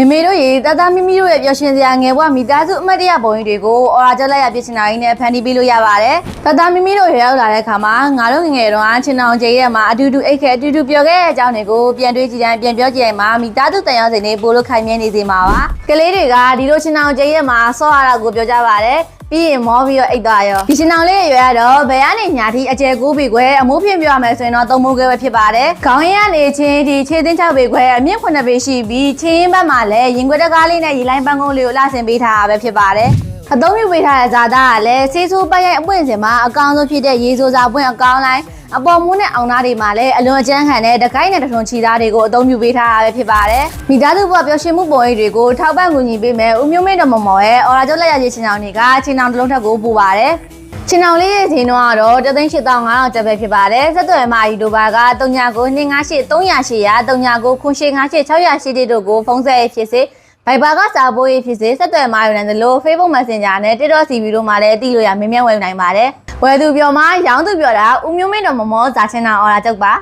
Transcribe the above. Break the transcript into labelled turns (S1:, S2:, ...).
S1: မေမေတို့ရေတသားမိမိတို့ရဲ့ပျော်ရွှင်စရာငယ်ဘဝမိသားစုအမတ်တရပုံကြီးတွေကိုအော်ရာကျော်လိုက်ရပြချင်တာရင်းနဲ့ဖန်တီးပေးလို့ရပါတယ်။တသားမိမိတို့ရောက်လာတဲ့အခါမှာငါတို့ငငယ်တုန်းကချင်းအောင်ကျဲရဲ့မှာအတူတူအိတ်ခဲအတူတူပျော်ခဲ့တဲ့အကြောင်းတွေကိုပြန်တွေးကြည့်တိုင်းပြန်ပြောကြည့်တိုင်းမှာမိသားစုတန်ရောက်စိန်တွေပို့လို့ခိုင်မြဲနေစေမှာပါ။ကလေးတွေကဒီလိုချင်းအောင်ကျဲရဲ့မှာဆော့ရတာကိုပြောကြပါတယ်။ပြီးရင်မောပြီးတော့အိတ်သွားရောဒီရှင်အောင်လေးရွယ်ရတော့ဘယ်ကနေညာထိအကျယ်ကိုးပြီခွဲအမိုးဖြင့်ပြောရမယ်ဆိုရင်တော့သုံးမိုးခွဲပဲဖြစ်ပါတယ်ခေါင်းရင်းကနေချင်းဒီခြေသင်း6ပေခွဲအမြင့်9ပေရှိပြီးချင်းဘက်မှာလည်းရင်ခွဲတကားလေးနဲ့ရေလိုင်းပန်းကုန်းလေးကိုလှဆင်ပေးထားတာပဲဖြစ်ပါတယ်အသုံးပြုပေးထားတဲ့ဇာတာကလည်းဆေးဆိုးပိုက်ရိုက်အပွင့်စင်မှာအကောင်ဆုံးဖြစ်တဲ့ရေဆိုးစာပွင့်အကောင်လိုက်အပေါ်မူးနဲ့အောင်သားတွေမှာလည်းအလွန်အကျန်းခံတဲ့တကိုင်းနဲ့တထုံချီသားတွေကိုအသုံးပြုပေးထားတာပဲဖြစ်ပါတယ်မိသားစုဘဝပျော်ရွှင်မှုပုံရိပ်တွေကိုထောက်ပံ့ကူညီပေးမယ်ဦးမျိုးမင်းတော်မော်မော်ရဲ့အော်ရာကျော်လက်ရရေးချင်းအောင်တွေကချင်းအောင်တစ်လုံးထက်ကိုပို့ပါတယ်ချင်းအောင်လေးရဲ့ဈေးနှုန်းကတော့3,8500ကျပ်ပဲဖြစ်ပါတယ်ဆက်သွယ်မာကြီးတို့ဘာက399258 300 39ခွန်ရှိ58 600တို့ကိုဖုန်းဆက်ဖြစ်စေဘိုင်ဘာကစာပိုးရေးဖြစ်စေဆက်သွယ်မာယူနိုင်တယ်လို့ Facebook Messenger နဲ့ TikTok CB တို့မှာလည်းသိလို့ရမြင်မြန်ဝယ်နိုင်ပါတယ်ဝယ်သူပြောမှာရောင်းသူပြောတာဦးမျိုးမင်းတော်မော်မော်ဇာချင်းအောင်အော်ရာကျော်ပါ